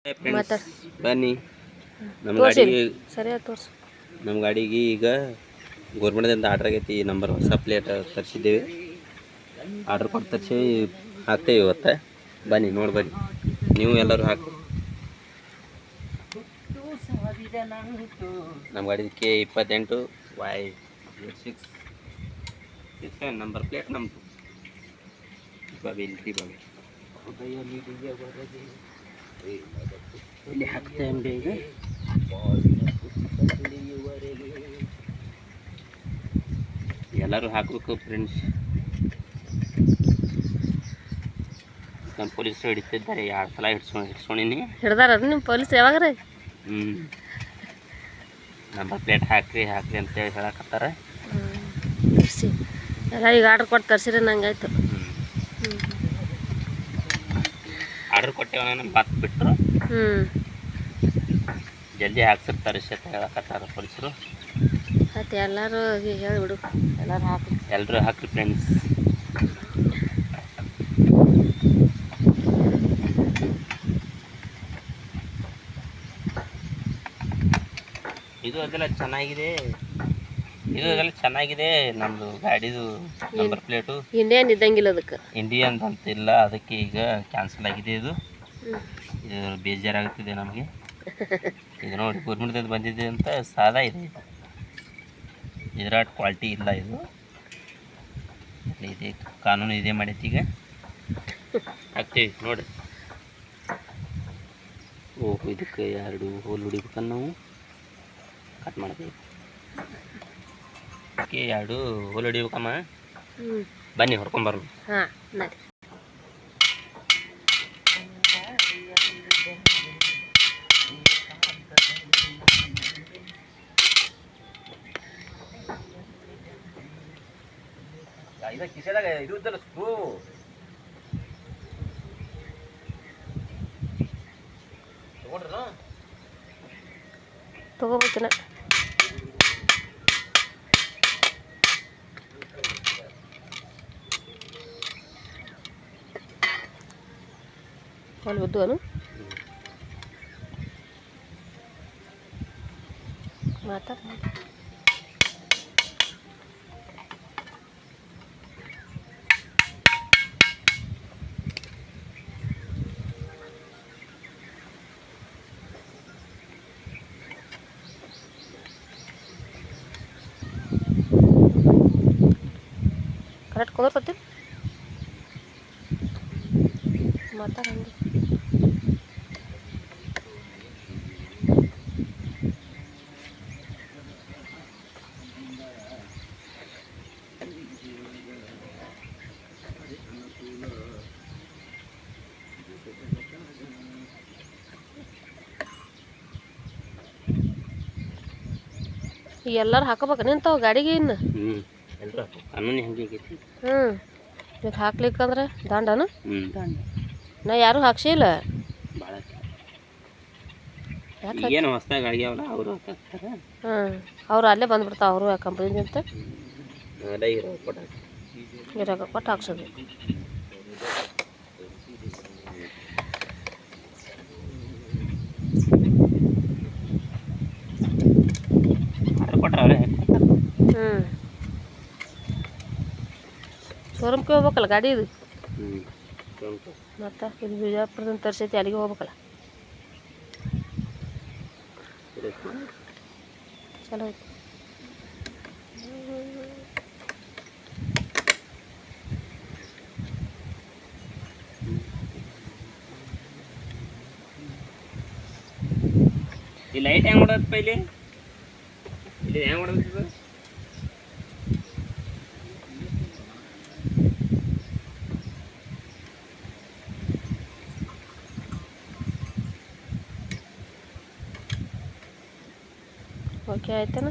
Friends ಮಾತಾಡ ಬನ್ನಿ ತೋರ್ಸಿನಿ ಸರಿಯಾಗಿ ತೋರ್ಸು. ನಮ್ಮ ಗಾಡಿಗೆ ಈಗ ಗೌರ್ಮೆಂಟ್ದಿಂದ ಆರ್ಡ್ರ್ ಆಗೈತಿ. ಈ ನಂಬರ್ ಹೊಸ ಪ್ಲೇಟ್ ತರಿಸಿದ್ದೇವೆ. ಆರ್ಡ್ರ್ ಕೊಟ್ಟು ತರಿಸಿ ಹಾಕ್ತೇವೆ ಇವತ್ತು. ಬನ್ನಿ ನೋಡಿ ಬನ್ನಿ, ನೀವು ಎಲ್ಲರೂ ಹಾಕಿ. ನಮ್ಮ ಗಾಡಿ K28 Y06 ನಂಬರ್ ಪ್ಲೇಟ್ ನಮ್ಮದು. ಬಾಬಿ ಇಲ್ಲಿ ಬಾಬಿ ಇಲ್ಲಿ ಹಾಕ್ತೇವೆ ಈಗ. ಎಲ್ಲರೂ ಹಾಕಬೇಕು ಫ್ರೆಂಡ್ಸ್. ನಮ್ಮ ಪೊಲೀಸರು ಹಿಡಿತಿದ್ದಾರೆ. 2 ಸಲ ಹಿಡ್ಸ್ಕೊಂಡಿನಿ. ಹಿಡ್ದಾರ ನಿಮ್ಮ ಪೊಲೀಸ್ ಯಾವಾಗ್ರ? ನಂಬರ್ ಪ್ಲೇಟ್ ಹಾಕ್ರಿ ಹಾಕ್ರಿ ಅಂತೇಳಿ ಹೇಳಕತ್ತಾರ. ತರಿಸಿ ಎಲ್ಲ ಈಗ ಆರ್ಡ್ರ್ ಕೊಟ್ಟು ತರಿಸಿರಿ ನಂಗಾಯ್ತು. ಆರ್ಡ್ರ್ ಕೊಟ್ಟೇವ ನಮ್ಮ ಬಾತ್ ಬಿಟ್ಟರು. ಜಲ್ದಿ ಹಾಕ್ಸಿರ್ತಾರೆ ಅಂತ ಹೇಳಕತ್ತಾರ ಪೊಲೀಸರು. ಮತ್ತು ಎಲ್ಲರೂ ಹೇಳಿಬಿಡು, ಎಲ್ಲರೂ ಹಾಕಿ, ಎಲ್ಲರೂ ಹಾಕ್ರಿ ಫ್ರೆಂಡ್ಸ್. ಇದು ಅದೆಲ್ಲ ಚೆನ್ನಾಗಿದೆ. ನಮ್ಮದು ಗಾಡಿದು ನಂಬರ್ ಪ್ಲೇಟು ಇಂಡಿಯನ್ ಇದ್ದಂಗಿಲ್ಲ, ಅದಕ್ಕೆ ಇಂಡಿಯನ್ ಅಂತಿಲ್ಲ. ಅದಕ್ಕೆ ಈಗ ಕ್ಯಾನ್ಸಲ್ ಆಗಿದೆ. ಇದು ಬೇಜಾರಾಗುತ್ತಿದೆ ನಮಗೆ. ಇದು ನೋಡಿ ಗೌರ್ಮೆಂಟ್ದಿಂದ ಬಂದಿದೆ ಅಂತ ಸಾದಾ ಇದೆ. ಇದರಾಟ್ ಕ್ವಾಲಿಟಿ ಇಲ್ಲ. ಇದು ಇದೆ ಕಾನೂನು ಇದೇ ಮಾಡೈತಿ. ಈಗ ಹಾಕ್ತೀವಿ ನೋಡಿ. ಓಹ್, ಇದಕ್ಕೆ 2 ಹೋಲ್ ಹೊಡಿಬೇಕನ್ನ ನಾವು ಕಟ್ ಮಾಡ್ತೀವಿ. 2 ಹೋಲ್ ಹೊಡಿಬೇಕಮ್ಮ. ಬನ್ನಿ ಹೊಡ್ಕೊಂಬರೋಣ. ಹಾಂ ನಡಿ. ಇದು ಕಿಸೆದಾಗ ಇದು ಇದ್ದಲ್ಲ ಸ್ಕ್ರೂ ತಗೊಂಡ್ರ ತಗೋಬೇಕಿನ. ಅಲ್ಲಿ ಬಿದ್ದು ಅನು ಮಾತಾಡ. ಕರೆಕ್ಟ್ ಕುದುರ್ತತಿ ಮಾತಾಡ. ಹಂಗೆ ಎಲ್ಲರೂ ಹಾಕೋಬೇಕು ನಿಂತಾವ ಗಾಡಿಗೆ. ಇನ್ನು ಕಾನೂನಿ ಹಂಗೆ ಆಗೈತಿ. ಈಗ ಹಾಕ್ಲಿಕ್ಕಂದ್ರೆ ದಂಡನು. ದಂಡ ನಾ ಯಾರೂ ಹಾಕ್ಸಿಲ್ಲ. ಭಾಳ ಏನು ಹೊಸ್ದಾಗಿ ಆಗ್ಯಾವಲ್ಲ ಅವರು ಹಾಕ್ತಾರೆ. ಅವ್ರು ಅಲ್ಲೇ ಬಂದ್ಬಿಡ್ತಾವ. ಅವರು ಕಂಪ್ನಿದಿಂದ ಇರಾಗ ಕೊಟ್ಟು ಹಾಕ್ಸೋದು. ಶೋರೂಮ್ಗೆ ಹೋಗ್ಬೇಕಲ್ಲ ಗಾಡಿ ಇದು. ಮತ್ತು ಇದು ಬಿಜಾಪುರದಿಂದ ತರಿಸೈತಿ, ಅಲ್ಲಿಗೆ ಹೋಗ್ಬೇಕಲ್ಲ. ಚಲೋ ಐತಿ. ಈ ಲೈಟ್ ಹೆಂಗೆ ಹೊಡೋದಪ್ಪ? ಇಲ್ಲಿ ಹೆಂಗೆ ಹೊಡೋದು? ಓಕೆ ಆಯ್ತಾನ.